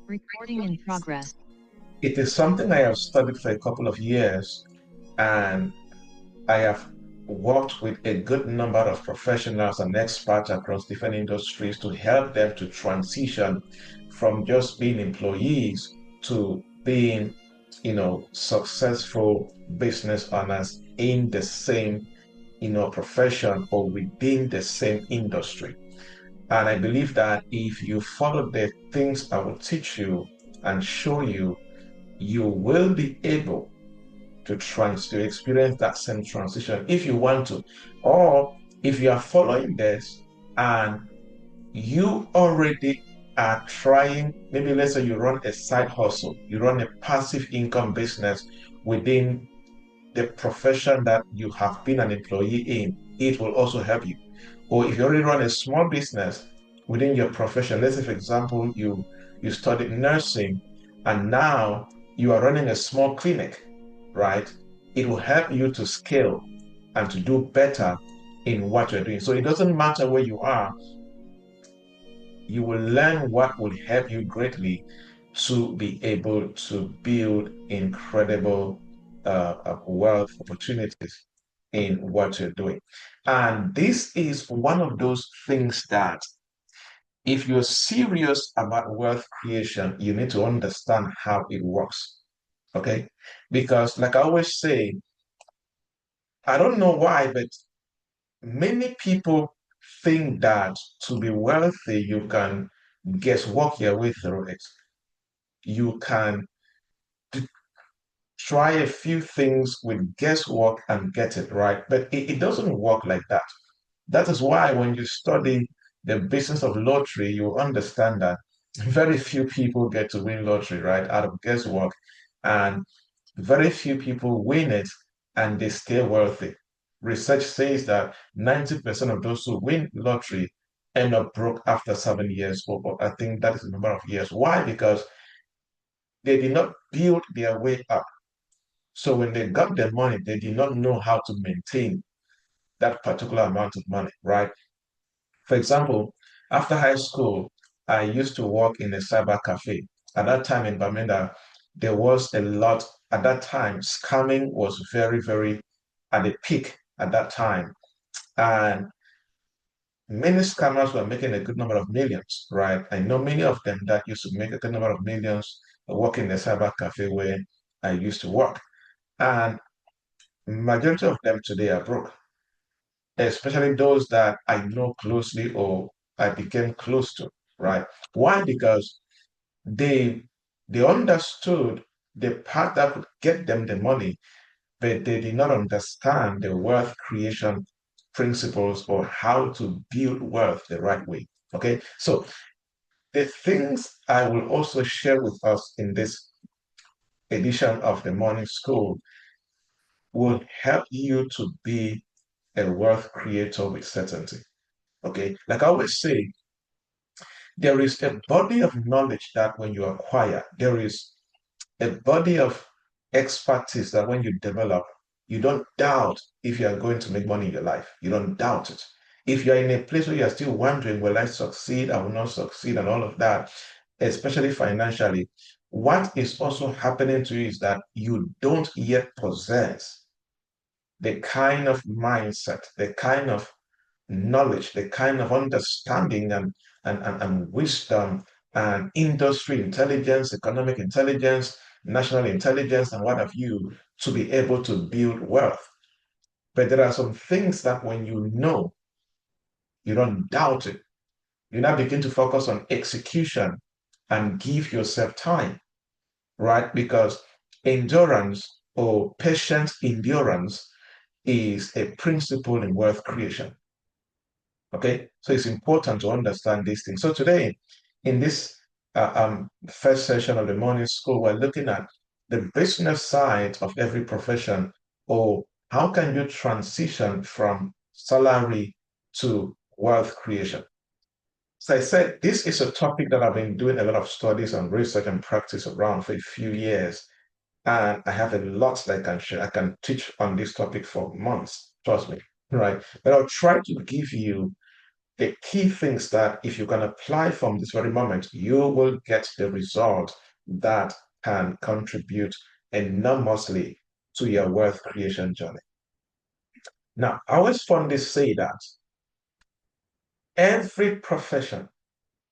Recording in progress. It is something I have studied for a couple of years, and I have worked with a good number of professionals and experts across different industries to help them to transition from just being employees to being, successful business owners in the same, profession or within the same industry. And I believe that if you follow the things I will teach you and show you, you will be able to experience that same transition if you want to. Or if you are following this and you already are trying, maybe let's say you run a side hustle, you run a passive income business within the profession that you have been an employee in, it will also help you. Or if you already run a small business within your profession, let's say for example you studied nursing and now you are running a small clinic, right? It will help you to scale and to do better in what you're doing. So it doesn't matter where you are, you will learn what will help you greatly to be able to build incredible wealth opportunities in what you're doing. And this is one of those things that if you're serious about wealth creation, you need to understand how it works. Okay? Because, like I always say, I don't know why, but many people think that to be wealthy, you can guess work your way through it. You can try a few things with guesswork and get it right, but it doesn't work like that. That is why when you study the business of lottery, you understand that very few people get to win lottery, right, out of guesswork, and very few people win it and they stay wealthy. Research says that 90% of those who win lottery end up broke after 7 years, or I think that is the number of years. Why? Because they did not build their way up. So when they got the money, they did not know how to maintain that particular amount of money, right? For example, after high school, I used to work in a cyber cafe. At that time in Bamenda, there was a lot, at that time, scamming was very, very at the peak at that time. And many scammers were making a good number of millions, right? I know many of them that used to make a good number of millions working in the cyber cafe where I used to work. And majority of them today are broke, especially those that I know closely or I became close to, right? Why? Because they they understood the path that would get them the money, but they did not understand the wealth creation principles or how to build wealth the right way. Okay, so the things I will also share with us in this edition of the morning school will help you to be a wealth creator with certainty. Okay, like I always say, there is a body of knowledge that when you acquire, there is a body of expertise that when you develop, you don't doubt if you are going to make money in your life. You don't doubt it. If you're in a place where you're still wondering, will I succeed? I will not succeed, and all of that, especially financially, what is also happening to you is that you don't yet possess the kind of mindset, the kind of knowledge, the kind of understanding and wisdom and industry intelligence, economic intelligence, national intelligence, and what have you to be able to build wealth. But there are some things that when you know, you don't doubt it. You now begin to focus on execution and give yourself time, right? Because endurance or patient endurance is a principle in wealth creation. Okay, so it's important to understand these things. So today, in this first session of the morning school, we're looking at the business side of every profession, or how can you transition from salary to wealth creation. So I said, this is a topic that I've been doing a lot of studies and research and practice around for a few years. And I have a lot that I can share. I can teach on this topic for months, trust me, right? But I'll try to give you the key things that if you can apply from this very moment, you will get the result that can contribute enormously to your wealth creation journey. Now, I always fondly say that every profession,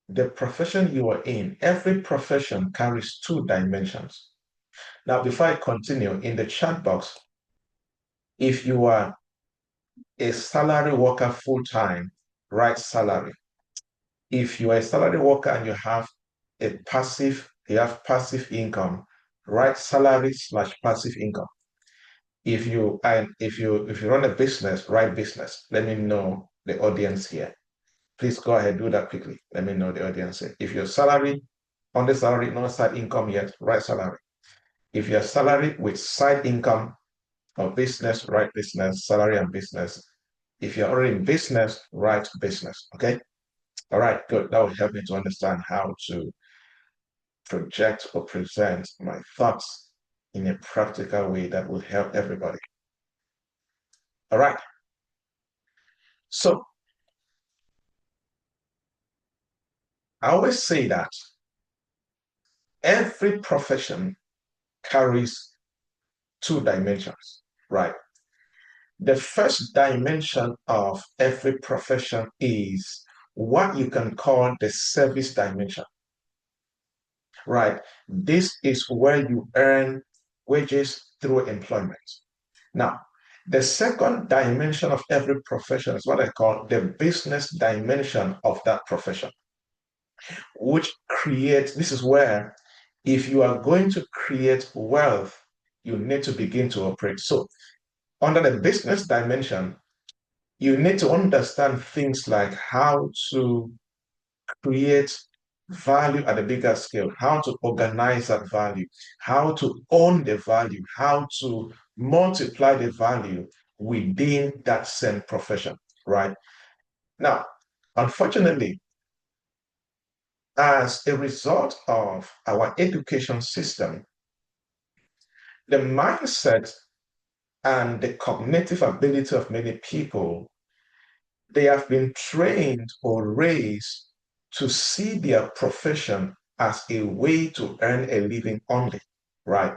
the profession you are in, every profession carries two dimensions. Now, before I continue, in the chat box, if you are a salary worker full-time, write salary. If you are a salary worker and you have passive income, write salary/passive income. If you run a business, write business. Let me know the audience here. Please go ahead, do that quickly. Let me know the audience here. If you're salary, on the salary, not side income yet, write salary. If you're salary with side income or business, write business, salary and business. If you're already in business, write business. Okay. All right, good. That will help me to understand how to project or present my thoughts in a practical way that will help everybody. All right. So I always say that every profession carries two dimensions, right? The first dimension of every profession is what you can call the service dimension, right? This is where you earn wages through employment. Now, the second dimension of every profession is what I call the business dimension of that profession, which creates, this is where if you are going to create wealth, you need to begin to operate. So under the business dimension, you need to understand things like how to create value at a bigger scale, how to organize that value, how to own the value, how to multiply the value within that same profession, right? Now, unfortunately, as a result of our education system, the mindset and the cognitive ability of many people, they have been trained or raised to see their profession as a way to earn a living only, right?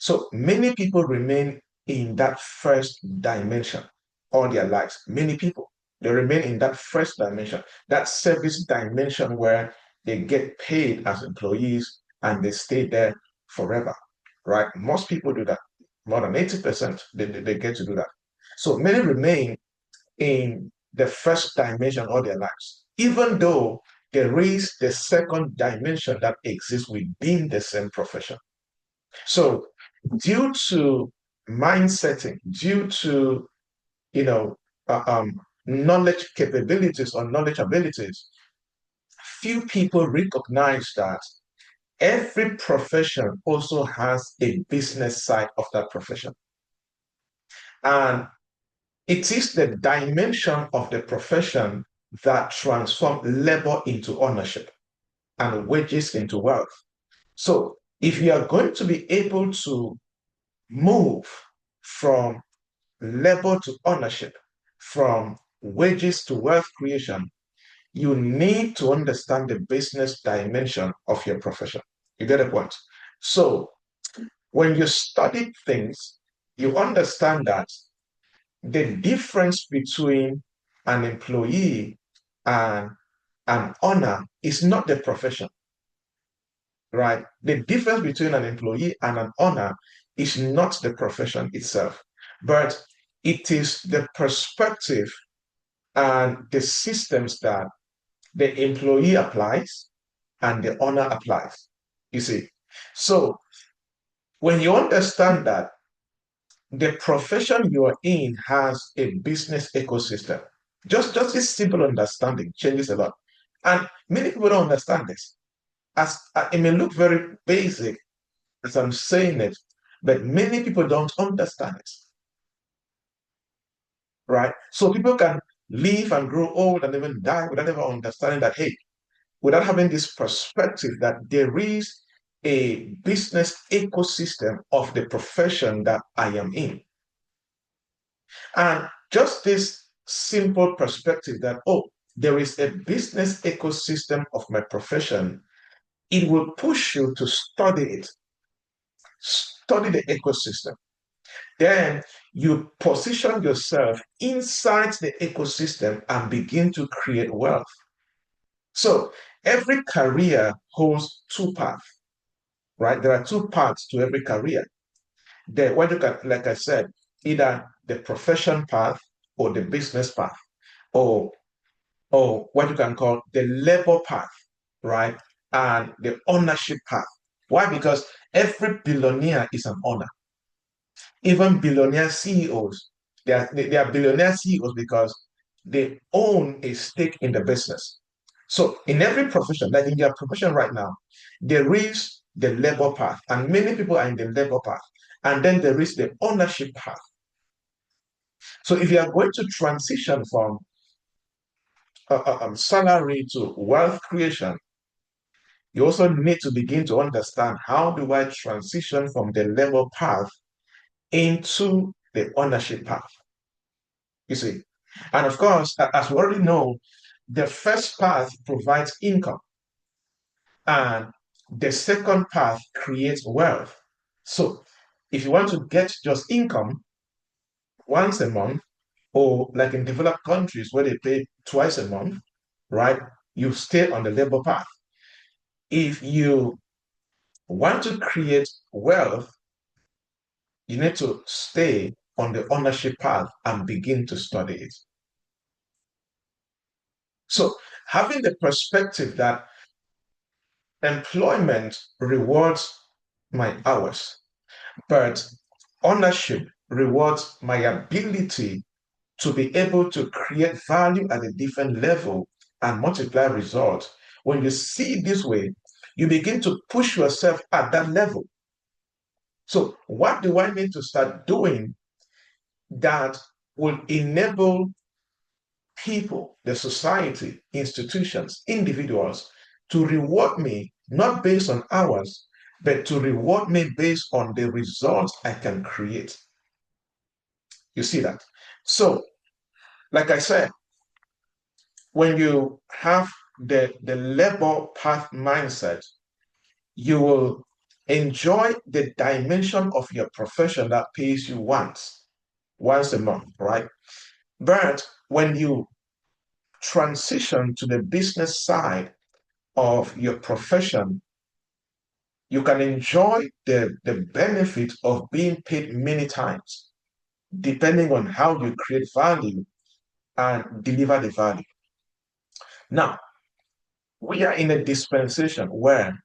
So many people remain in that first dimension all their lives. Many people, they remain in that first dimension, that service dimension where they get paid as employees and they stay there forever, right? Most people do that. More than 80%, they get to do that. So many remain in the first dimension all their lives, even though there is the second dimension that exists within the same profession. So due to mindsetting, due to you know knowledge capabilities or knowledge abilities, few people recognize that every profession also has a business side of that profession. And it is the dimension of the profession that transforms labor into ownership and wages into wealth. So if you are going to be able to move from labor to ownership, from wages to wealth creation, you need to understand the business dimension of your profession. You get a point? So when you study things, you understand that the difference between an employee and an owner is not the profession, right? The difference between an employee and an owner is not the profession itself, but it is the perspective and the systems that the employee applies and the owner applies. You see, so when you understand that the profession you are in has a business ecosystem, just this simple understanding changes a lot. And many people don't understand this. As it may look very basic as I'm saying it, but many people don't understand it. Right? So people can live and grow old and even die without ever understanding that, hey, without having this perspective that there is a business ecosystem of the profession that I am in. And just this simple perspective that, oh, there is a business ecosystem of my profession, it will push you to study it, study the ecosystem. Then you position yourself inside the ecosystem and begin to create wealth. So every career holds two paths, right? There are two paths to every career. What you can, like I said, either the profession path or the business path, or what you can call the labor path, right? And the ownership path. Why? Because every billionaire is an owner. Even billionaire CEOs, they are billionaire CEOs because they own a stake in the business. So in every profession, like in your profession right now, there is the labor path, and many people are in the labor path. And then there is the ownership path. So if you are going to transition from salary to wealth creation, you also need to begin to understand, how do I transition from the labor path into the ownership path? You see, and of course, as we already know, the first path provides income, and the second path creates wealth. So if you want to get just income once a month, or like in developed countries where they pay twice a month, right? You stay on the labor path. If you want to create wealth, you need to stay on the ownership path and begin to study it. So having the perspective that employment rewards my hours, but ownership rewards my ability to be able to create value at a different level and multiply results. When you see it this way, you begin to push yourself at that level. So, what do I need to start doing that will enable people, the society, institutions, individuals to reward me not based on hours, but to reward me based on the results I can create? You see that? So, like I said, when you have the labor path mindset, you will enjoy the dimension of your profession that pays you once a month, right? But when you transition to the business side of your profession, you can enjoy the benefit of being paid many times, depending on how you create value and deliver the value. Now, we are in a dispensation where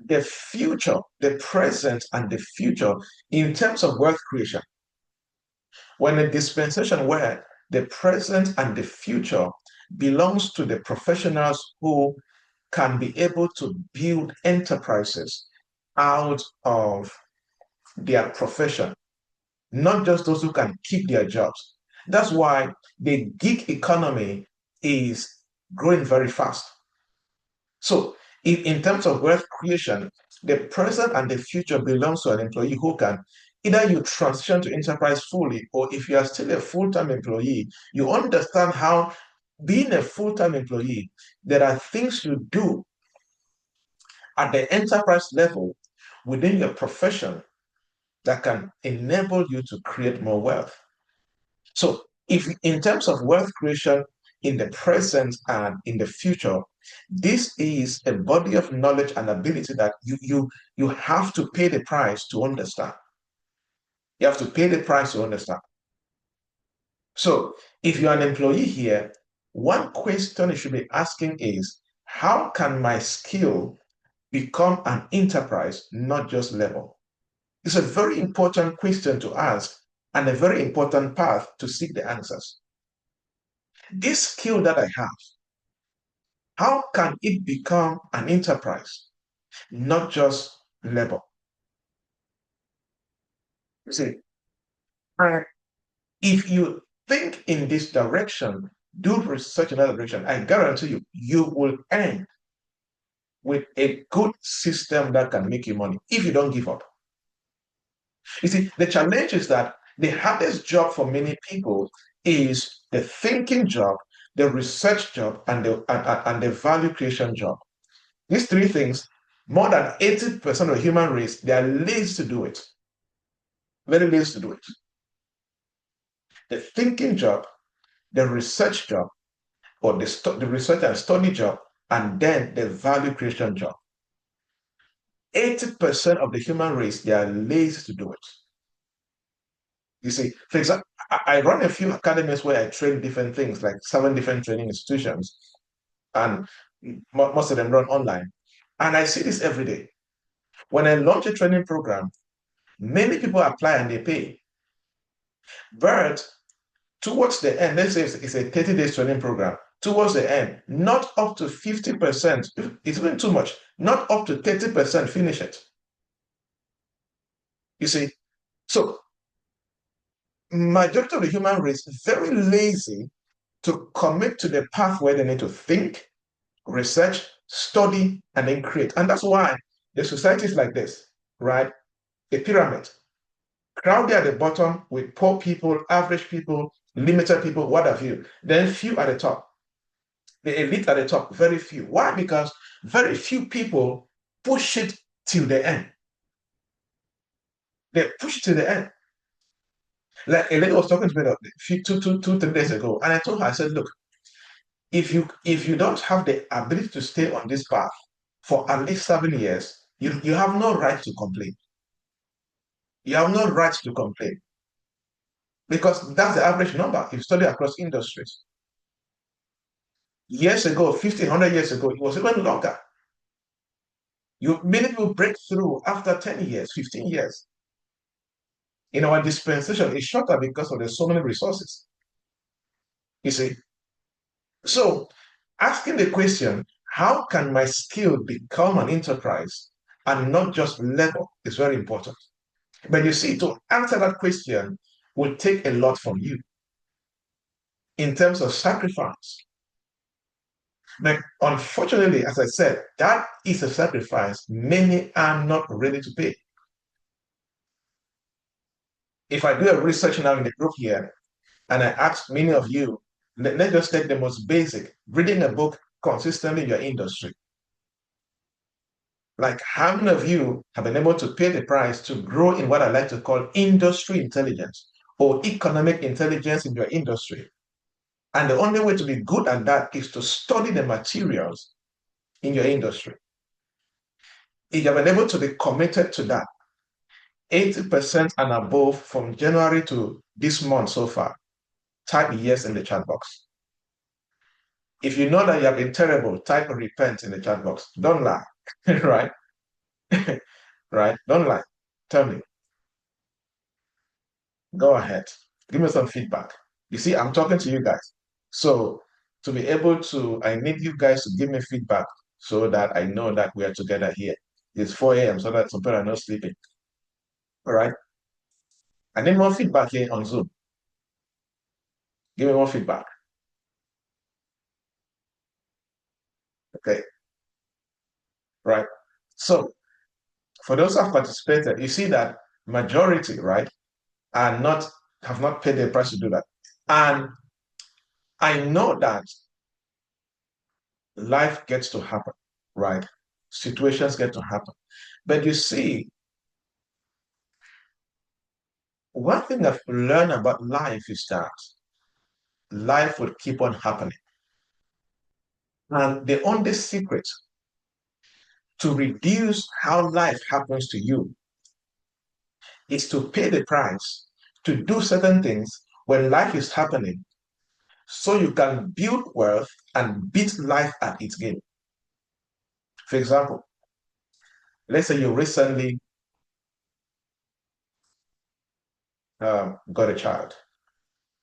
the future, the present, and the future, in terms of wealth creation, when a dispensation where the present and the future belongs to the professionals who can be able to build enterprises out of their profession, not just those who can keep their jobs. That's why the gig economy is growing very fast. So, if in terms of wealth creation, the present and the future belongs to an employee who can either you transition to enterprise fully, or if you are still a full-time employee, you understand how being a full-time employee, there are things you do at the enterprise level within your profession that can enable you to create more wealth. So, if in terms of wealth creation in the present and in the future, this is a body of knowledge and ability that you have to pay the price to understand. You have to pay the price to understand. So, if you're an employee here, one question you should be asking is, how can my skill become an enterprise, not just labor? It's a very important question to ask and a very important path to seek the answers. This skill that I have, how can it become an enterprise, not just labor? You see, if you think in this direction, do research in that direction, I guarantee you, you will end with a good system that can make you money if you don't give up. You see, the challenge is that the hardest job for many people is the thinking job the research job, and the value creation job. These three things, more than 80% of the human race, they are lazy to do it. Very lazy to do it. The thinking job, the research job, or the research and study job, and then the value creation job. 80% of the human race, they are lazy to do it. You see, for example, I run a few academies where I train different things, like 7 different training institutions, and most of them run online. And I see this every day. When I launch a training program, many people apply and they pay. But towards the end, let's say it's a 30 days training program, towards the end, not up to 50%, it's even too much, not up to 30% finish it. You see, so majority of the human race is very lazy to commit to the path where they need to think, research, study, and then create. And that's why the society is like this, right? A pyramid. Crowded at the bottom with poor people, average people, limited people, what have you. Then few at the top. The elite at the top, very few. Why? Because very few people push it till the end. They push it to the end. Like a lady was talking to me a few, 3 days ago, and I told her, I said, look, if you don't have the ability to stay on this path for at least 7 years, you have no right to complain. You have no right to complain because that's the average number. If you study across industries, years ago, 50, 100 years ago, it was even longer. Many people break through after 10 years, 15 years. In our dispensation, it's shorter because of there's so many resources. You see, so asking the question, how can my skill become an enterprise and not just level is very important. But you see, to answer that question will take a lot from you in terms of sacrifice. But unfortunately, as I said, that is a sacrifice many are not ready to pay. If I do a research now in the group here, and I ask many of you, let's just take the most basic, reading a book consistently in your industry. Like how many of you have been able to pay the price to grow in what I like to call industry intelligence or economic intelligence in your industry? And the only way to be good at that is to study the materials in your industry. If you have been able to be committed to that, 80% and above from January to this month so far, type yes in the chat box. If you know that you have been terrible, type repent in the chat box. Don't lie, right? Right? Don't lie. Tell me. Go ahead. Give me some feedback. You see, I'm talking to you guys. So to be able to, I need you guys to give me feedback so that I know that we are together here. It's 4 a.m. so that some people are not sleeping. All right. I need more feedback here on Zoom. Give me more feedback. Okay. Right. So for those who have participated, you see that majority, right, have not paid the price to do that. And I know that life gets to happen, right? Situations get to happen. But you see, one thing I've learned about life is that life will keep on happening. And the only secret to reduce how life happens to you is to pay the price to do certain things when life is happening so you can build wealth and beat life at its game. For example, let's say you recently got a child.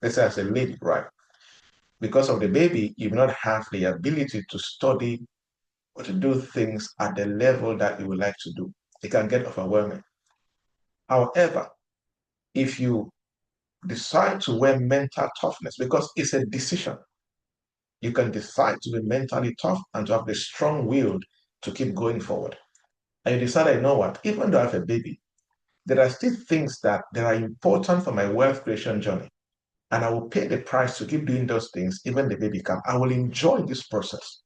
Let's say as a lady, right? Because of the baby, you will not have the ability to study or to do things at the level that you would like to do. It can get overwhelming. However, if you decide to wear mental toughness, because it's a decision, you can decide to be mentally tough and to have the strong will to keep going forward. And you decide, you know what, even though I have a baby, there are still things that are important for my wealth creation journey. and I will pay the price to keep doing those things, even the baby come. I will enjoy this process.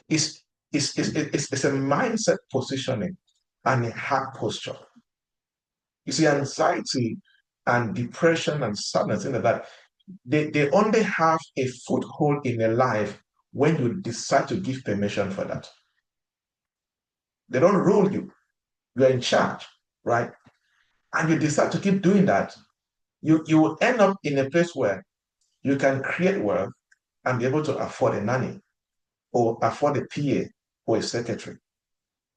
It's, it's a mindset positioning and a heart posture. You see, anxiety and depression and sadness, things like that, they only have a foothold in a life when you decide to give permission for that. They don't rule you. You're in charge, right? And you decide to keep doing that, you will end up in a place where you can create wealth and be able to afford a nanny or afford a PA or a secretary.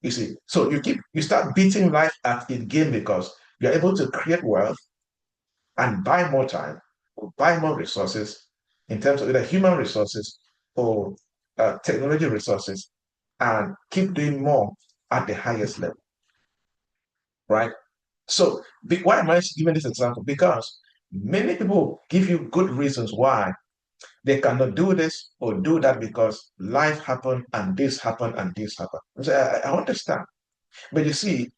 You see, so you start beating life at its game because you're able to create wealth and buy more time or buy more resources in terms of either human resources or technology resources and keep doing more at the highest level, right? So why am I giving this example? Because many people give you good reasons why they cannot do this or do that because life happened and this happened and this happened. So I understand. But you see,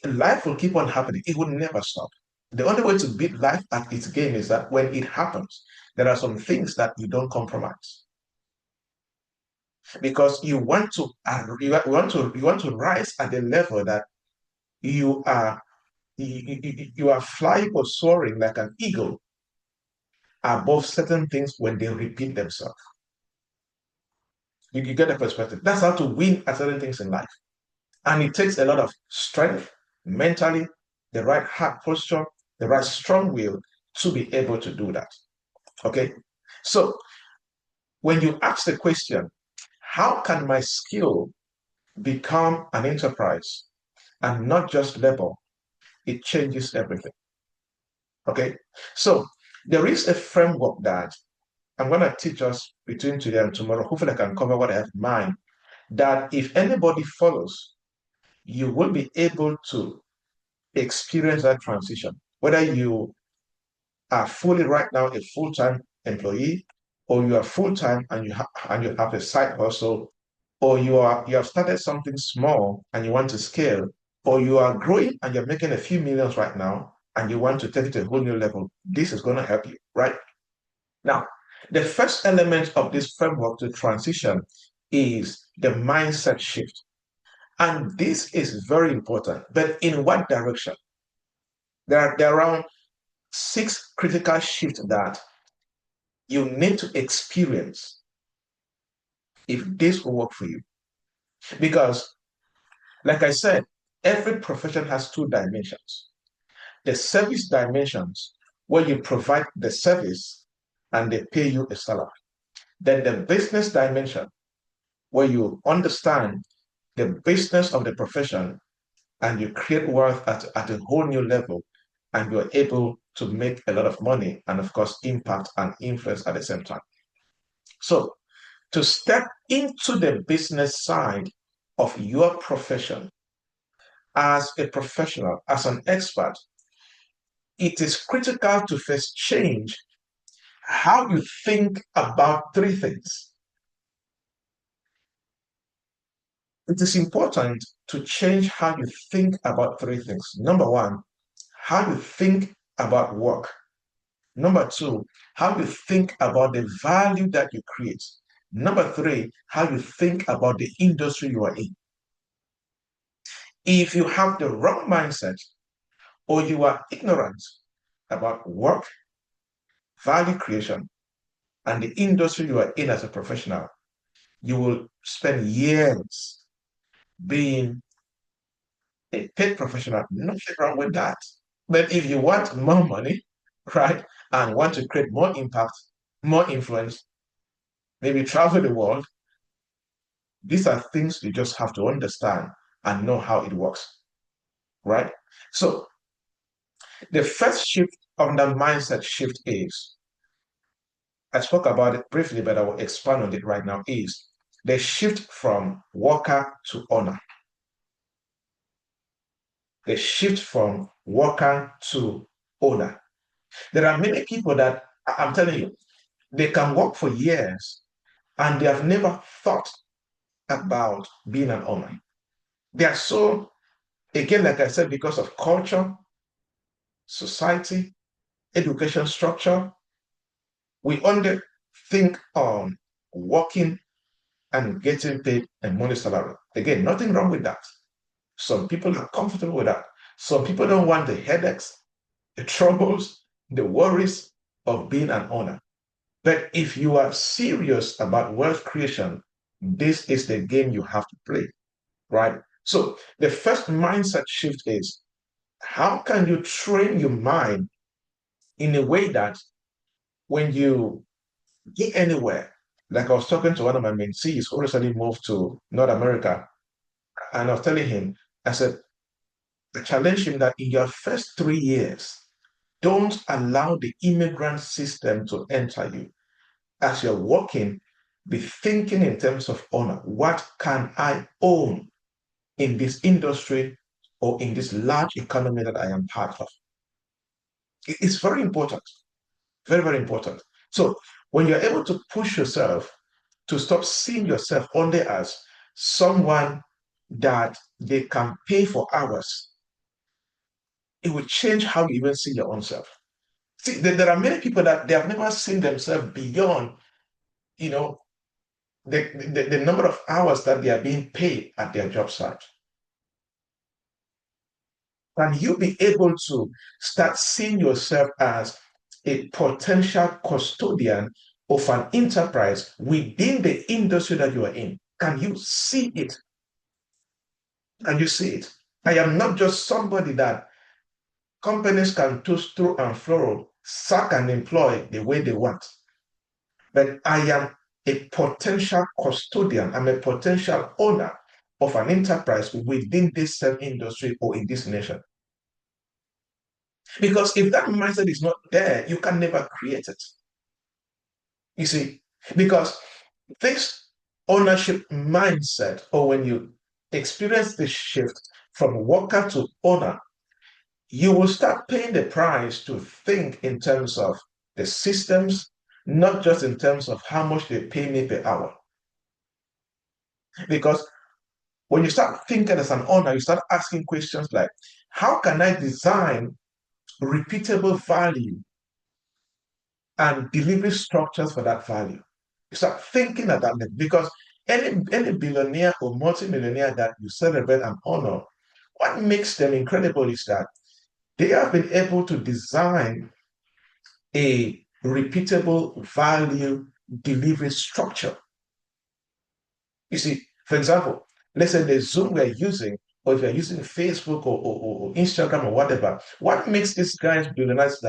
life will keep on happening. It will never stop. The only way to beat life at its game is that when it happens, there are some things that you don't compromise because you want to rise at the level that you are you are flying or soaring like an eagle above certain things when they repeat themselves. You get the perspective. That's how to win at certain things in life. And it takes a lot of strength, mentally, the right heart posture, the right strong will to be able to do that. Okay? So when you ask the question, how can my skill become an enterprise and not just labor? It changes everything. Okay? So there is a framework that I'm going to teach us between today and tomorrow. Hopefully, I can cover what I have in mind. That if anybody follows, you will be able to experience that transition. Whether you are fully right now a full-time employee, or you are full-time and you have a side hustle, or you have started something small and you want to scale, or you are growing and you're making a few millions right now and you want to take it to a whole new level. This is going to help you, right? Now, the first element of this framework to transition is the mindset shift. And this is very important. But in what direction? There are around 6 critical shifts that you need to experience if this will work for you. Because, like I said, every profession has 2 dimensions. The service dimensions, where you provide the service and they pay you a salary. Then the business dimension, where you understand the business of the profession and you create wealth at a whole new level and you're able to make a lot of money and, of course, impact and influence at the same time. So, to step into the business side of your profession as a professional, as an expert, it is critical to first change how you think about 3 things. It is important to change how you think about 3 things. Number one, how you think about work. Number two, how you think about the value that you create. Number three, how you think about the industry you are in. If you have the wrong mindset or you are ignorant about work, value creation, and the industry you are in as a professional, you will spend years being a paid professional. Nothing wrong with that. But if you want more money, right, and want to create more impact, more influence, maybe travel the world, these are things you just have to understand and know how it works, right? So the first shift on the mindset shift is, I spoke about it briefly, but I will expand on it right now, is the shift from worker to owner. The shift from worker to owner. There are many people that, I'm telling you, they can work for years and they have never thought about being an owner. They are so, again, like I said, because of culture, society, education structure, We only think on working and getting paid a money salary. Again, nothing wrong with that. Some people are comfortable with that. Some people don't want the headaches, the troubles, the worries of being an owner. But if you are serious about wealth creation, this is the game you have to play, right? So the first mindset shift is how can you train your mind in a way that when you get anywhere, like I was talking to one of my mentees who recently moved to North America, and I was telling him, I said, I challenge him that in your first 3 years, don't allow the immigrant system to enter you. As you're working, be thinking in terms of honor. What can I own in this industry or in this large economy that I am part of? It's very important, very, very important. So when you're able to push yourself to stop seeing yourself only as someone that they can pay for hours, it will change how you even see your own self. See, there are many people that they have never seen themselves beyond, you know, the number of hours that they are being paid at their job site. Can you be able to start seeing yourself as a potential custodian of an enterprise within the industry that you are in? Can you see it? Can you see it? I am not just somebody that companies can toast through and fro, sack and employ the way they want. But I am a potential custodian, I'm a potential owner of an enterprise within this same industry or in this nation. Because if that mindset is not there, you can never create it. You see, because this ownership mindset, or when you experience this shift from worker to owner, you will start paying the price to think in terms of the systems, not just in terms of how much they pay me per hour. Because when you start thinking as an owner, you start asking questions like, how can I design repeatable value and delivery structures for that value? You start thinking at that level because any billionaire or multimillionaire that you celebrate and honor, what makes them incredible is that they have been able to design a repeatable value delivery structure. You see, for example, let's say the Zoom we're using, or if you're using Facebook or Instagram or whatever, what makes these guys billionaires is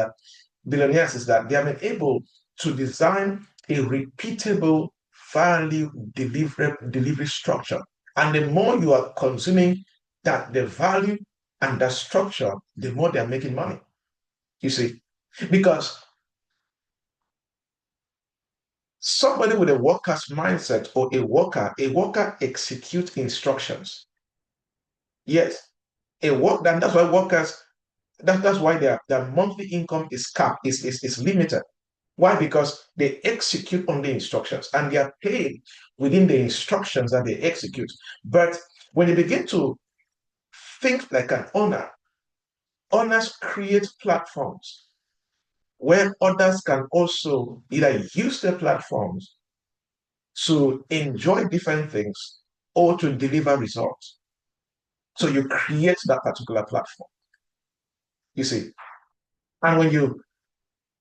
that they have been able to design a repeatable value delivery structure. And the more you are consuming that the value and that structure, the more they're making money. You see, because somebody with a worker's mindset or a worker executes instructions. Yes, that's why workers, that's why their monthly income is capped, is limited. Why? Because they execute on the instructions and they are paid within the instructions that they execute. But when you begin to think like an owner, owners create platforms where others can also either use the platforms to enjoy different things or to deliver results. So you create that particular platform, you see. And when you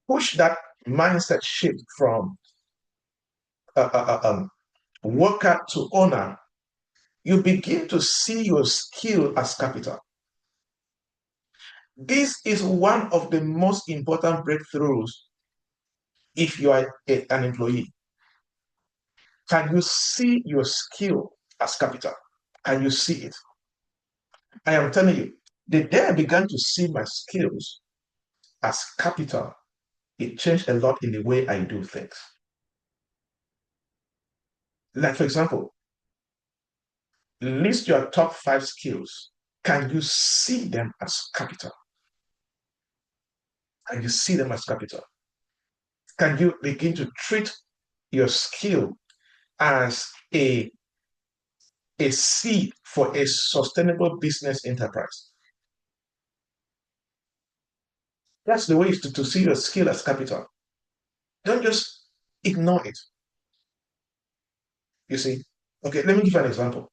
push that mindset shift from worker to owner, you begin to see your skill as capital. This is one of the most important breakthroughs if you are an employee. Can you see your skill as capital? Can you see it? I am telling you, the day I began to see my skills as capital, it changed a lot in the way I do things. Like, for example, list your top 5 skills. Can you see them as capital? Can you see them as capital? Can you begin to treat your skill as a seed for a sustainable business enterprise? That's the way to see your skill as capital. Don't just ignore it. You see, okay, let me give you an example.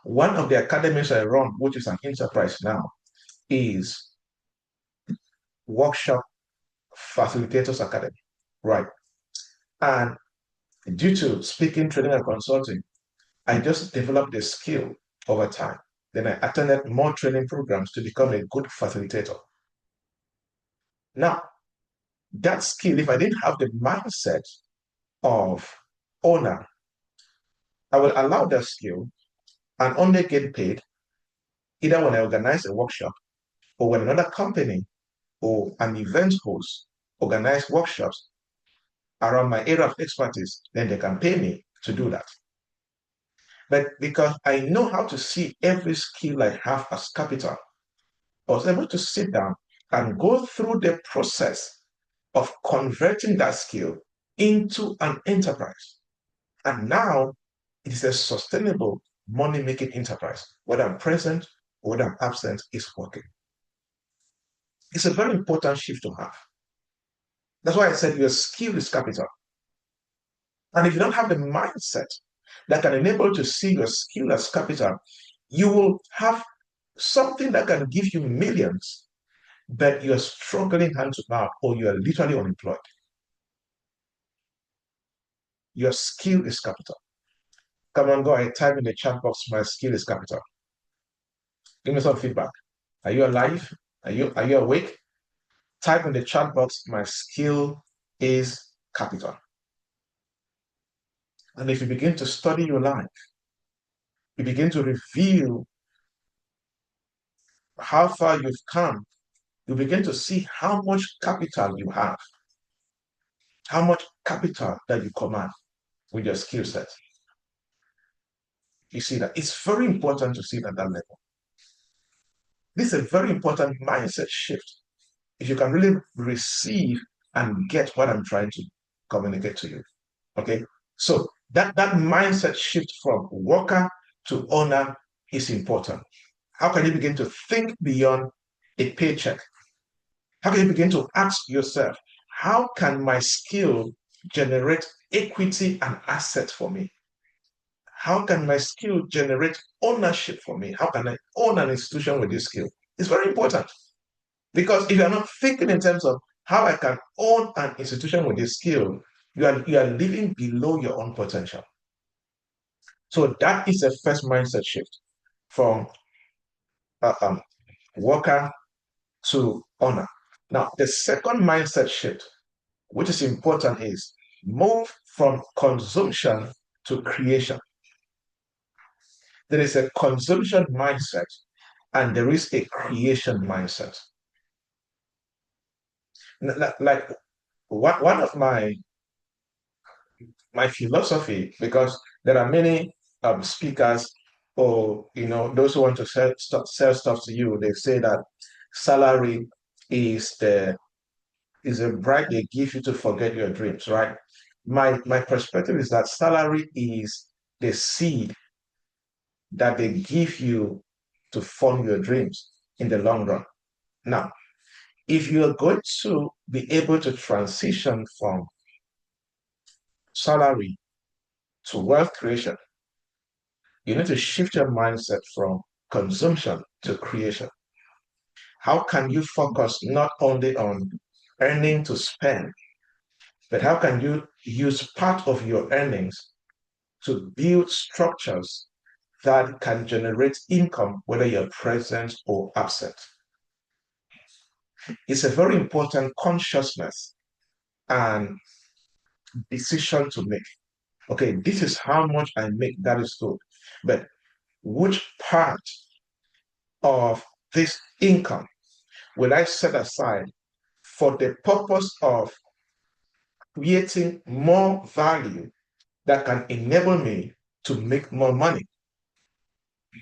One of the academies I run, which is an enterprise now, is Workshop Facilitators Academy, right? And due to speaking, training, and consulting, I just developed a skill over time. Then I attended more training programs to become a good facilitator. Now, that skill, if I didn't have the mindset of owner, I will allow that skill and only get paid either when I organize a workshop or when another company or an event host organize workshops around my area of expertise, then they can pay me to do that. But because I know how to see every skill I have as capital, I was able to sit down and go through the process of converting that skill into an enterprise. And now it is a sustainable money-making enterprise. Whether I'm present or whether I'm absent, is working. It's a very important shift to have. That's why I said your skill is capital. And if you don't have the mindset that can enable you to see your skill as capital, you will have something that can give you millions, but you're struggling hand to mouth or you're literally unemployed. Your skill is capital. Come on, go ahead, type in the chat box, my skill is capital. Give me some feedback. Are you alive? Are you awake? Type in the chat box, my skill is capital. And if you begin to study your life, you begin to reveal how far you've come, you begin to see how much capital you have, how much capital that you command with your skill set. You see that it's very important to see it at that level. This is a very important mindset shift. If you can really receive and get what I'm trying to communicate to you. Okay. So that mindset shift from worker to owner is important. How can you begin to think beyond a paycheck? How can you begin to ask yourself, how can my skill generate equity and assets for me? How can my skill generate ownership for me? How can I own an institution with this skill? It's very important. Because if you're not thinking in terms of how I can own an institution with this skill, you are living below your own potential. So that is the first mindset shift from worker to owner. Now, the second mindset shift, which is important, is move from consumption to creation. There is a consumption mindset and there is a creation mindset. Like one of my philosophy, because there are many speakers or those who want to sell stuff to you, they say that salary is a bribe they give you to forget your dreams, right? My perspective is that salary is the seed that they give you to fund your dreams in the long run. Now, if you're going to be able to transition from salary to wealth creation, you need to shift your mindset from consumption to creation. How can you focus not only on earning to spend, but how can you use part of your earnings to build structures that can generate income, whether you're present or absent? It's a very important consciousness and decision to make. Okay, this is how much I make, that is good. But which part of this income will I set aside for the purpose of creating more value that can enable me to make more money?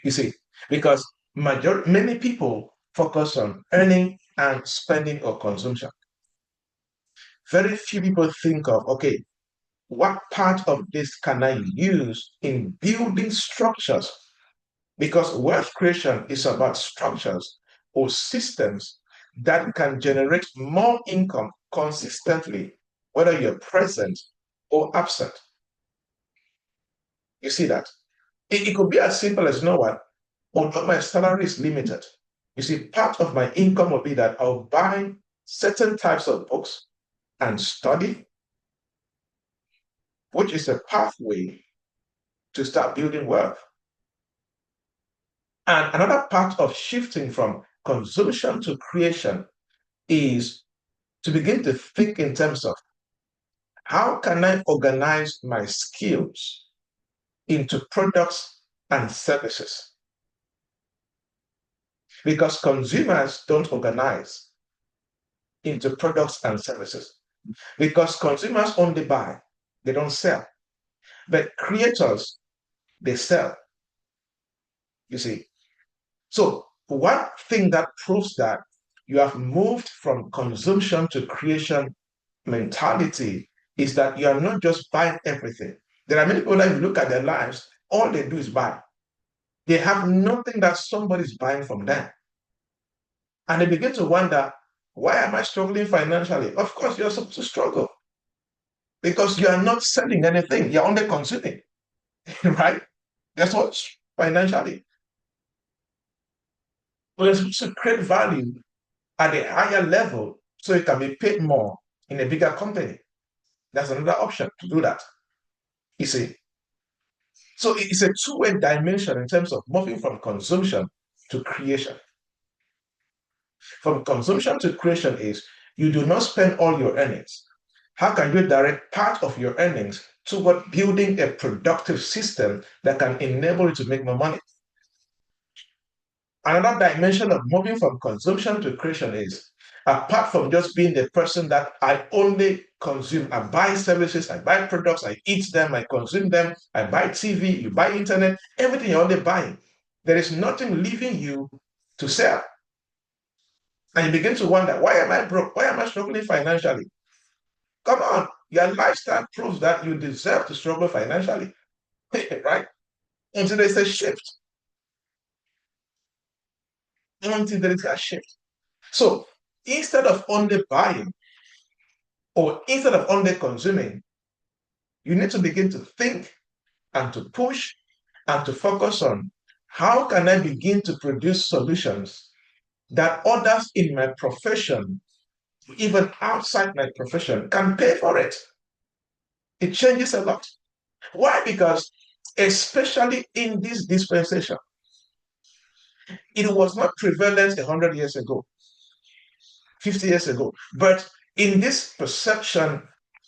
You see, because many people focus on earning and spending or consumption. Very few people think of, okay, what part of this can I use in building structures? Because wealth creation is about structures or systems that can generate more income consistently whether you're present or absent. You see that? It could be as simple as, you know what? Although my salary is limited, you see, part of my income will be that I'll buy certain types of books and study, which is a pathway to start building wealth. And another part of shifting from consumption to creation is to begin to think in terms of how can I organize my skills into products and services? Because consumers don't organize into products and services. Because consumers only buy, they don't sell. But creators, they sell, you see. So one thing that proves that you have moved from consumption to creation mentality is that you are not just buying everything. There are many people that, if you look at their lives, all they do is buy. They have nothing that somebody's buying from them. And they begin to wonder, why am I struggling financially? Of course, you're supposed to struggle because you are not selling anything. You're only consuming, right? That's what financially. But you're supposed to create value at a higher level so you can be paid more in a bigger company. That's another option to do that. You see, so it's a two-way dimension in terms of moving from consumption to creation. From consumption to creation is you do not spend all your earnings. How can you direct part of your earnings toward building a productive system that can enable you to make more money? Another dimension of moving from consumption to creation is, apart from just being the person that I only consume, I buy services, I buy products, I eat them, I consume them, I buy TV, you buy internet, everything you're only buying. There is nothing leaving you to sell. And you begin to wonder, why am I broke? Why am I struggling financially? Come on, your lifestyle proves that you deserve to struggle financially, right? Until there's a shift. Until there is a shift. So instead of only buying or instead of only consuming, you need to begin to think and to push and to focus on how can I begin to produce solutions that others in my profession, even outside my profession, can pay for it. It changes a lot. Why? Because especially in this dispensation, it was not prevalent 100 years ago, 50 years ago. But in this perception,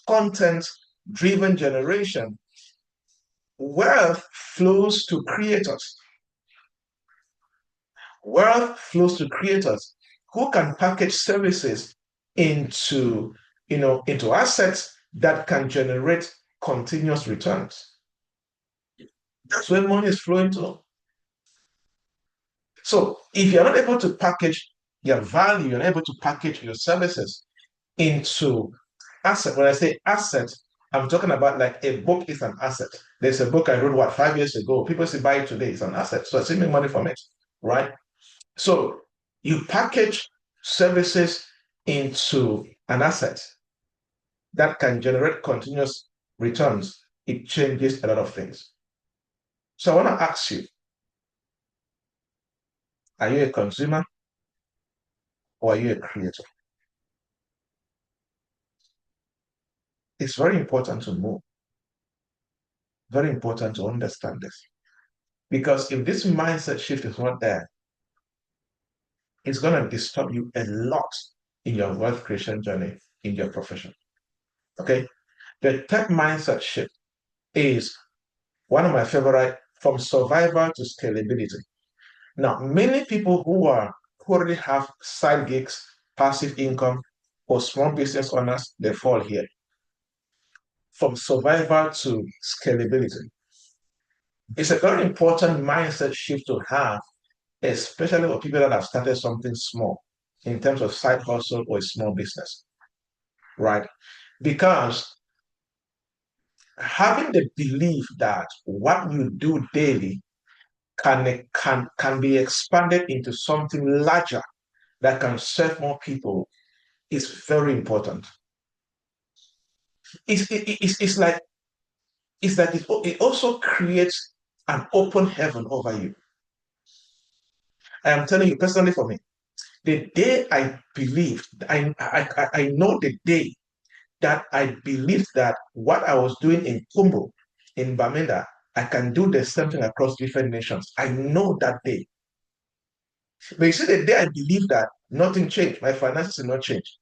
content driven generation, wealth flows to creators. Wealth flows to creators who can package services into, into assets that can generate continuous returns. That's where money is flowing to. So if you're not able to package your value, you're not able to package your services into asset. When I say asset, I'm talking about like a book is an asset. There's a book I wrote, 5 years ago. People say buy it today, it's an asset. So I make money from it, right? So you package services into an asset that can generate continuous returns. It changes a lot of things. So I want to ask you, are you a consumer or are you a creator? It's very important to know, very important to understand this. Because if this mindset shift is not there, it's going to disturb you a lot in your wealth creation journey in your profession. Okay? The third mindset shift is one of my favorite, from survival to scalability. Now, many people who already have side gigs, passive income, or small business owners, they fall here. From survival to scalability. It's a very important mindset shift to have, especially for people that have started something small in terms of side hustle or a small business, right? Because having the belief that what you do daily can be expanded into something larger that can serve more people is very important. It's like it also creates an open heaven over you. I am telling you personally, for me, the day I believed, I know the day that I believed that what I was doing in Kumbo, in Bamenda, I can do the same thing across different nations. I know that day. But you see, the day I believe that, nothing changed. My finances did not change.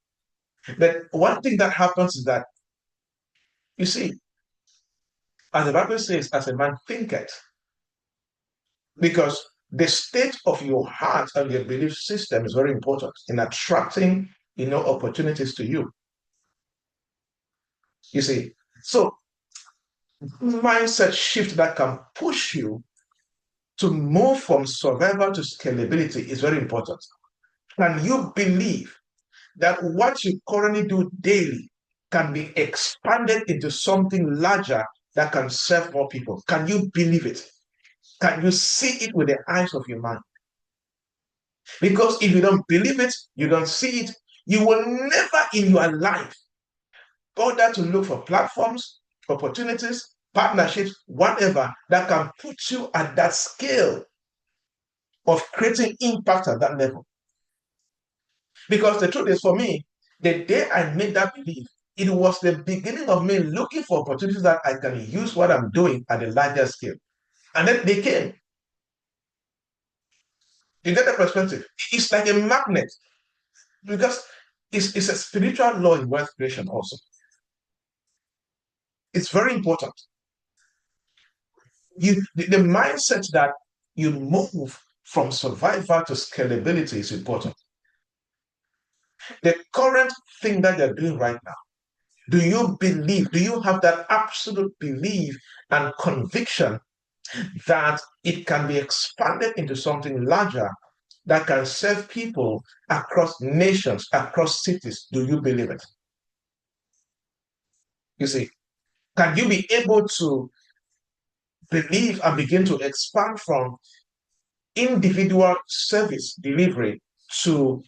But one thing that happens is that, you see, as the Bible says, as a man thinketh, because the state of your heart and your belief system is very important in attracting, opportunities to you. You see, so mindset shift that can push you to move from survival to scalability is very important. Can you believe that what you currently do daily can be expanded into something larger that can serve more people? Can you believe it? Can you see it with the eyes of your mind? Because if you don't believe it, you don't see it, you will never in your life bother to look for platforms, opportunities, partnerships, whatever that can put you at that scale of creating impact at that level. Because the truth is, for me, the day I made that belief, it was the beginning of me looking for opportunities that I can use what I'm doing at a larger scale. And then they came. You get the perspective? It's like a magnet because it's a spiritual law in wealth creation also. It's very important. The mindset that you move from survival to scalability is important. The current thing that you're doing right now, do you believe, do you have that absolute belief and conviction that it can be expanded into something larger that can serve people across nations, across cities? Do you believe it? You see, can you be able to believe and begin to expand from individual service delivery to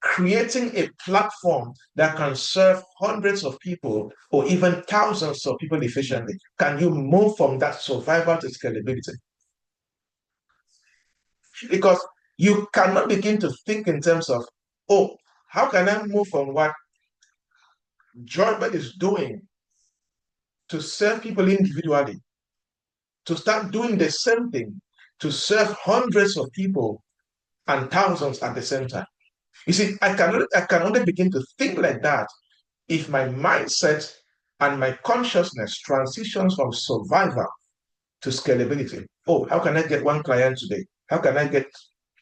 creating a platform that can serve hundreds of people or even thousands of people efficiently? Can you move from that survival to scalability? Because you cannot begin to think in terms of, oh, how can I move from what Joybert is doing to serve people individually, to start doing the same thing, to serve hundreds of people and thousands at the same time? You see, I can only begin to think like that if my mindset and my consciousness transitions from survival to scalability. Oh, how can I get one client today? How can I get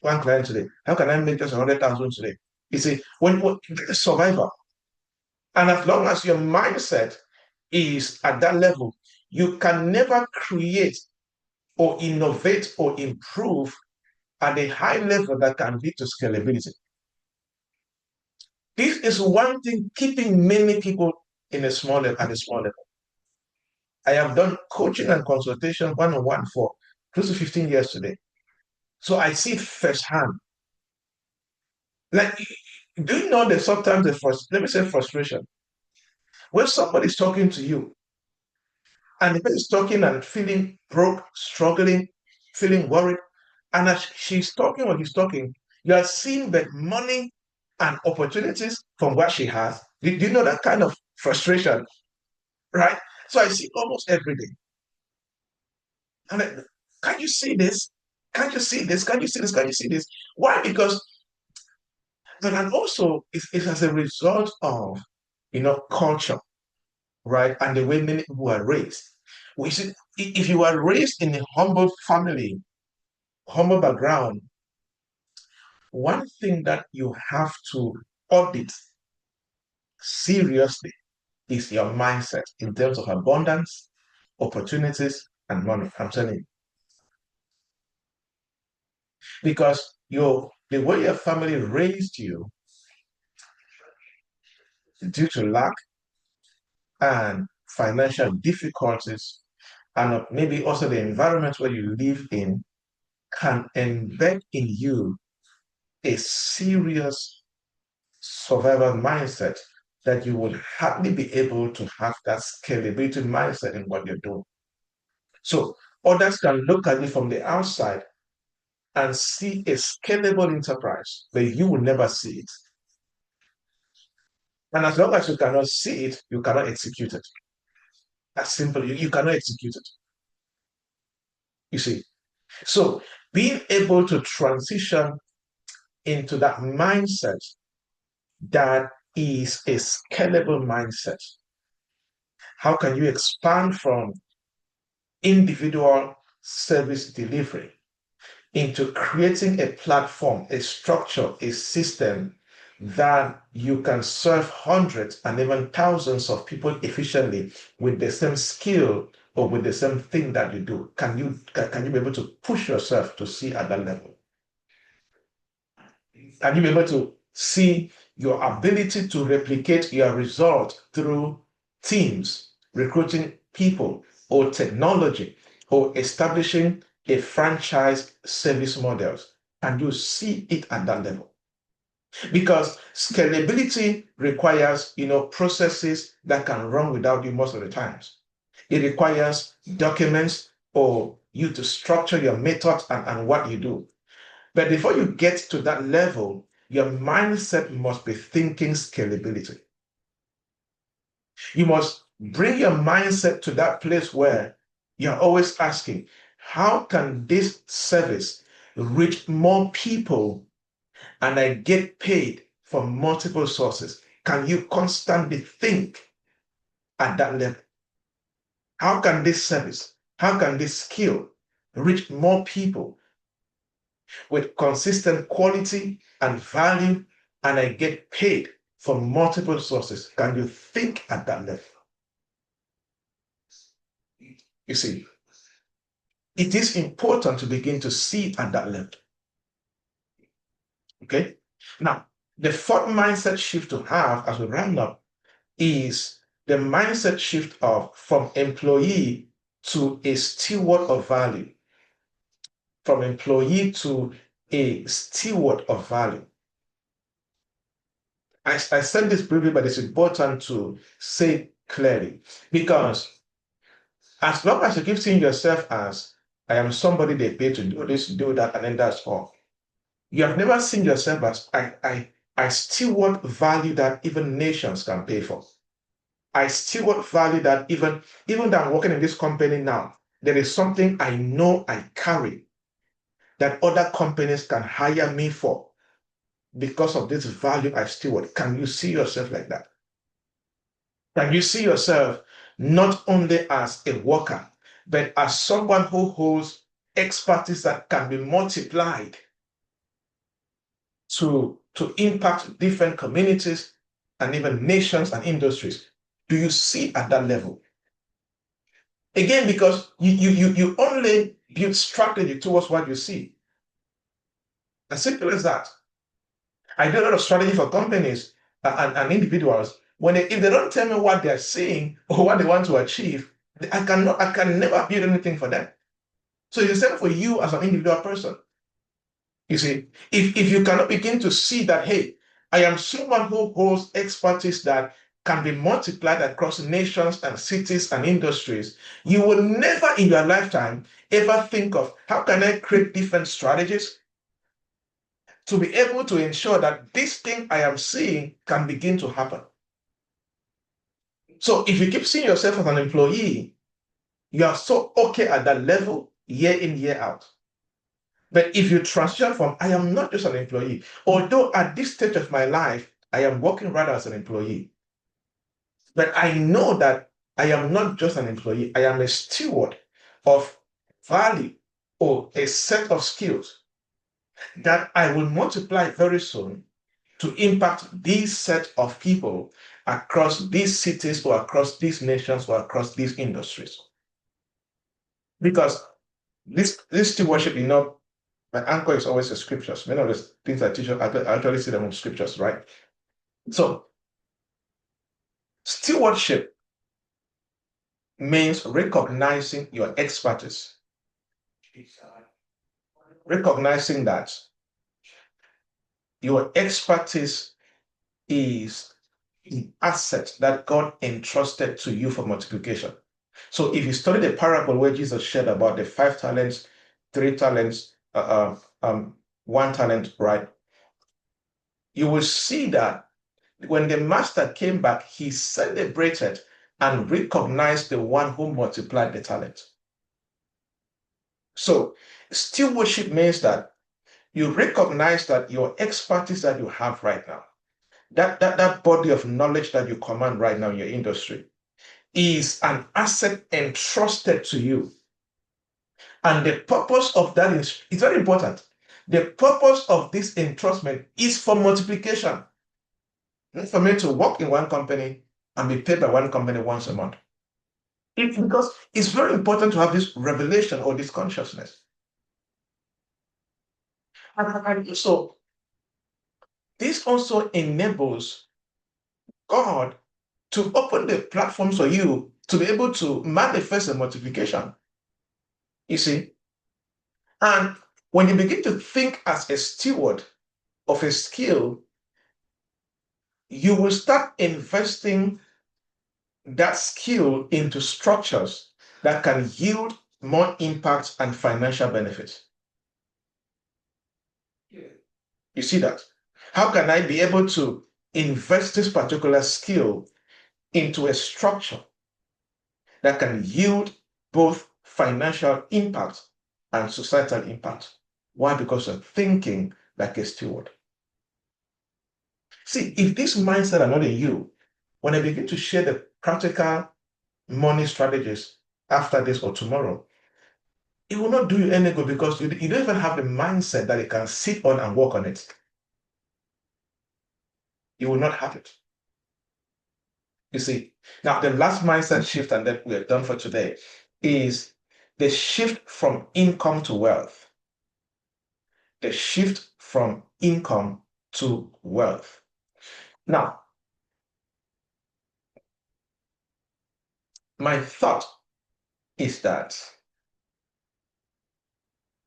one client today? How can I make just 100,000 today? You see, when survival, and as long as your mindset is at that level, you can never create or innovate or improve at a high level that can lead to scalability. This is one thing keeping many people in a small level at a small level. I have done coaching and consultation one-on-one for close to 15 years today. So I see it firsthand. Like, do you know that sometimes let me say frustration? When somebody's talking to you and the person is talking and feeling broke, struggling, feeling worried, and as she's talking or he's talking, you are seeing the money and opportunities from what she has. Do you know that kind of frustration? Right? So I see almost every day. And can you see this? Can't you see this? Can you see this? Can you see this? Why? Because, and also it's as a result of culture, right? And the way many people are raised. We see, if you are raised in a humble family, humble background, one thing that you have to audit seriously is your mindset in terms of abundance, opportunities, and money. I'm telling you. Because the way your family raised you due to lack and financial difficulties, and maybe also the environment where you live in, can embed in you a serious survival mindset that you will hardly be able to have that scalability mindset in what you're doing. So others can look at it from the outside and see a scalable enterprise, but you will never see it. And as long as you cannot see it, you cannot execute it. That's simple. You cannot execute it. You see. So being able to transition into that mindset that is a scalable mindset. How can you expand from individual service delivery into creating a platform, a structure, a system that you can serve hundreds and even thousands of people efficiently with the same skill or with the same thing that you do? Can you be able to push yourself to see at that level? Can you be able to see your ability to replicate your result through teams, recruiting people, or technology, or establishing a franchise service models? Can you see it at that level? Because scalability requires, processes that can run without you most of the times. It requires documents or you to structure your methods and what you do. But before you get to that level, your mindset must be thinking scalability. You must bring your mindset to that place where you're always asking, how can this service reach more people and I get paid from multiple sources? Can you constantly think at that level? How can this service, how can this skill reach more people with consistent quality and value, and I get paid from multiple sources? Can you think at that level? You see, it is important to begin to see at that level. Okay? Now, the fourth mindset shift to have as we round up is the mindset shift of from employee to a steward of value. From employee to a steward of value. I said this briefly, but it's important to say clearly, because as long as you keep seeing yourself as, I am somebody they pay to do this, do that, and then that's all, you have never seen yourself as, I steward value that even nations can pay for. I steward value that even that I'm working in this company now, there is something I know I carry that other companies can hire me for because of this value I steward. Can you see yourself like that? Can you see yourself not only as a worker, but as someone who holds expertise that can be multiplied to impact different communities and even nations and industries? Do you see at that level? Again, because you only build strategy towards what you see. As simple as that. I do a lot of strategy for companies and individuals. If they don't tell me what they're seeing or what they want to achieve, I can never build anything for them. So it's the same for you as an individual person. You see, if you cannot begin to see that, hey, I am someone who holds expertise that can be multiplied across nations and cities and industries, you will never in your lifetime ever think of how can I create different strategies to be able to ensure that this thing I am seeing can begin to happen. So if you keep seeing yourself as an employee, you are so okay at that level year in, year out. But if you transition from, I am not just an employee, although at this stage of my life, I am working rather as an employee, but I know that I am not just an employee, I am a steward of value or a set of skills that I will multiply very soon to impact this set of people across these cities or across these nations or across these industries. Because this stewardship, my anchor is always the scriptures. Many of the things I teach, I actually see them in scriptures, right? So stewardship means recognizing your expertise. Recognizing that your expertise is the asset that God entrusted to you for multiplication. So if you study the parable where Jesus shared about the 5 talents, 3 talents, 1 talent, right? You will see that when the master came back, he celebrated and recognized the one who multiplied the talent. So stewardship means that you recognize that your expertise that you have right now, that body of knowledge that you command right now in your industry, is an asset entrusted to you. And the purpose of that is very important. The purpose of this entrustment is for multiplication. Not for me to work in one company and be paid by one company once a month. It's because it's very important to have this revelation or this consciousness. And so this also enables God to open the platform for you to be able to manifest a multiplication. You see? And when you begin to think as a steward of a skill, you will start investing that skill into structures that can yield more impact and financial benefits. You see that? How can I be able to invest this particular skill into a structure that can yield both financial impact and societal impact? Why? Because of thinking like a steward. See, if this mindset are not in you, when I begin to share the practical money strategies after this or tomorrow, it will not do you any good because you don't even have the mindset that you can sit on and work on it. You will not have it. You see, now the last mindset shift, and then we're done for today, is the shift from income to wealth. The shift from income to wealth. Now, my thought is that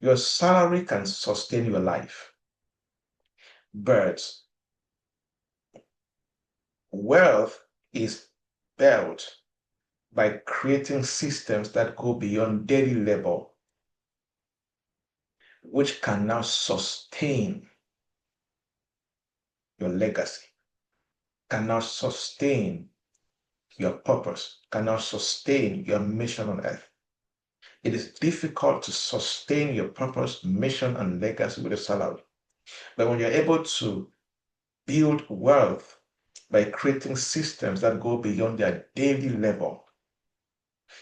your salary can sustain your life, but wealth is built by creating systems that go beyond daily labor, which can now sustain your legacy, can now sustain your purpose, can now sustain your mission on earth. It is difficult to sustain your purpose, mission, and legacy with a salary. But when you're able to build wealth by creating systems that go beyond their daily level,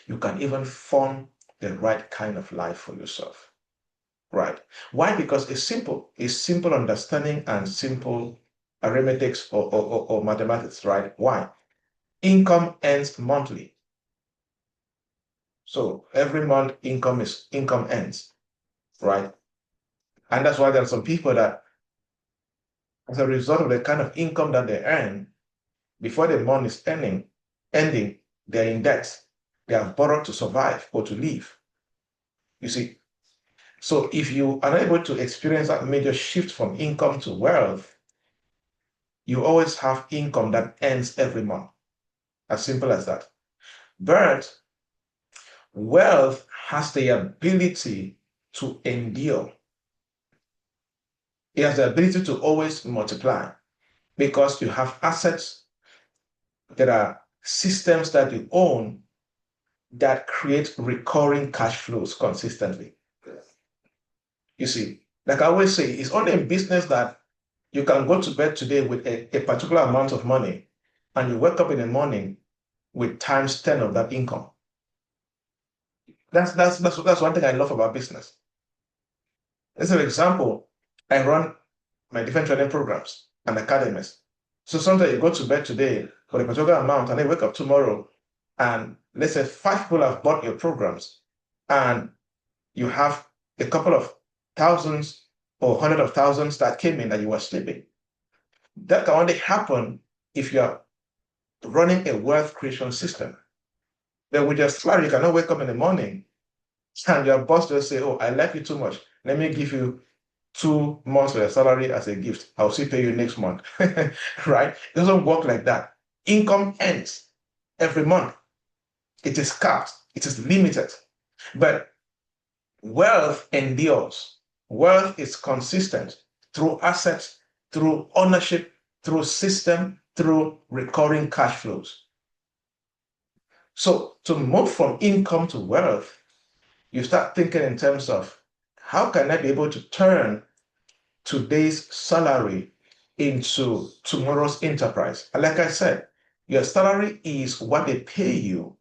you can even form the right kind of life for yourself. Right? Why? Because it's simple understanding and simple arithmetics or mathematics, right? Why? Income ends monthly. So every month income ends, right? And that's why there are some people that, as a result of the kind of income that they earn, before the month is ending, they're in debt. They have borrowed to survive or to live. You see, so if you are able to experience that major shift from income to wealth, you always have income that ends every month. As simple as that. But wealth has the ability to endure. It has the ability to always multiply because you have assets. There are systems that you own that create recurring cash flows consistently. You see, like I always say, it's only in business that you can go to bed today with a particular amount of money and you wake up in the morning with times 10 of that income. That's one thing I love about business. As an example, I run my different training programs and academies. So sometimes you go to bed today for a particular amount and then wake up tomorrow and let's say 5 people have bought your programs and you have a couple of thousands or hundreds of thousands that came in that you were sleeping. That can only happen if you're running a wealth creation system. Then with your salary, you cannot wake up in the morning and your boss will say, oh, I like you too much. Let me give you 2 months of your salary as a gift. I'll still pay you next month. Right? It doesn't work like that. Income ends every month. It is capped. It is limited. But wealth endures. Wealth is consistent through assets, through ownership, through system, through recurring cash flows. So to move from income to wealth, you start thinking in terms of how can I be able to turn today's salary into tomorrow's enterprise? And like I said, your salary is what they pay you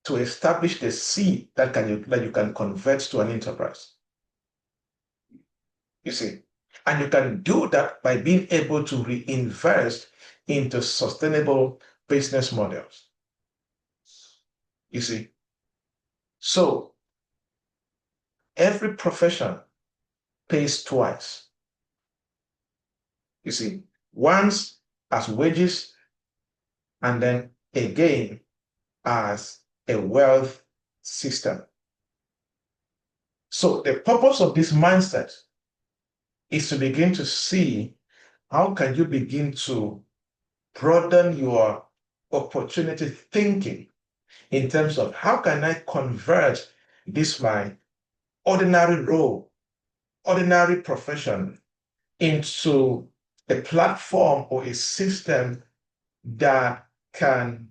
to establish the seed that you can convert to an enterprise. You see, and you can do that by being able to reinvest into sustainable business models. You see, so every profession pays twice. You see, once as wages and then again as a wealth system. So the purpose of this mindset is to begin to see how can you begin to broaden your opportunity thinking in terms of how can I convert this my ordinary role, ordinary profession into a platform or a system that can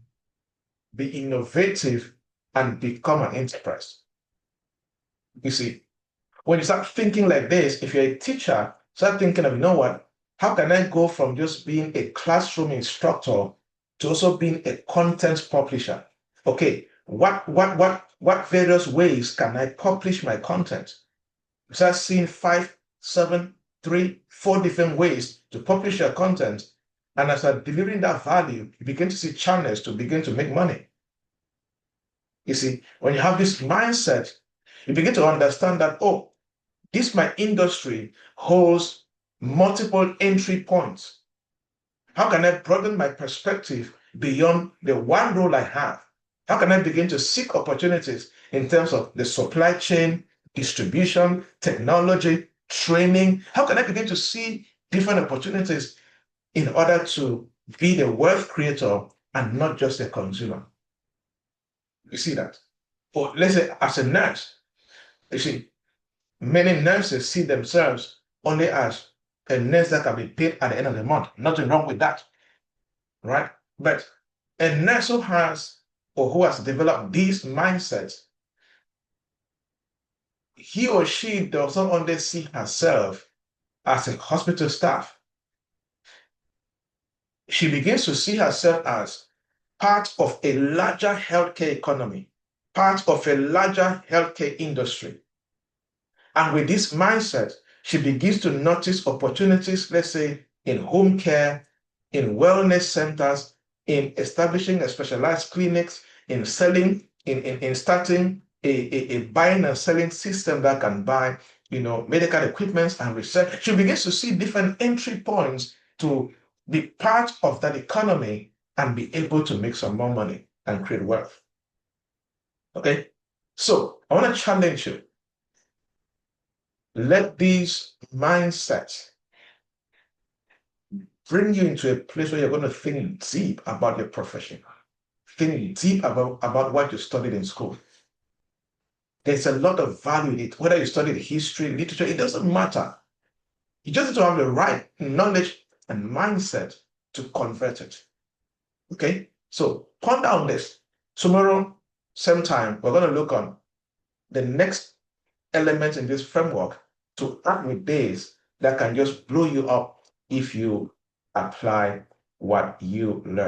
be innovative and become an enterprise. You see, when you start thinking like this, if you're a teacher, start thinking of, you know what, how can I go from just being a classroom instructor to also being a content publisher? Okay, what various ways can I publish my content? You start seeing 5, 7, 3, 4 different ways to publish your content. And as you're delivering that value, you begin to see channels to begin to make money. You see, when you have this mindset, you begin to understand that, oh, this my industry holds multiple entry points. How can I broaden my perspective beyond the one role I have? How can I begin to seek opportunities in terms of the supply chain, distribution, technology, training? How can I begin to see different opportunities in order to be the wealth creator and not just a consumer? You see that? Or let's say as a nurse, you see, many nurses see themselves only as a nurse that can be paid at the end of the month. Nothing wrong with that, right? But a nurse who has or who has developed these mindsets, he or she does not only see herself as a hospital staff. She begins to see herself as part of a larger healthcare economy, part of a larger healthcare industry. And with this mindset, she begins to notice opportunities, let's say, in home care, in wellness centers, in establishing a specialized clinics, in selling, in starting a buying and selling system that can buy, medical equipment and research. She begins to see different entry points to be part of that economy and be able to make some more money and create wealth. Okay? So I want to challenge you. Let these mindsets bring you into a place where you're going to think deep about your profession. Think deep about what you studied in school. There's a lot of value in it. Whether you studied history, literature, it doesn't matter. You just need to have the right knowledge and mindset to convert it. Okay? So ponder on this. Tomorrow, same time, we're going to look on the next element in this framework to act with days that can just blow you up if you apply what you learn.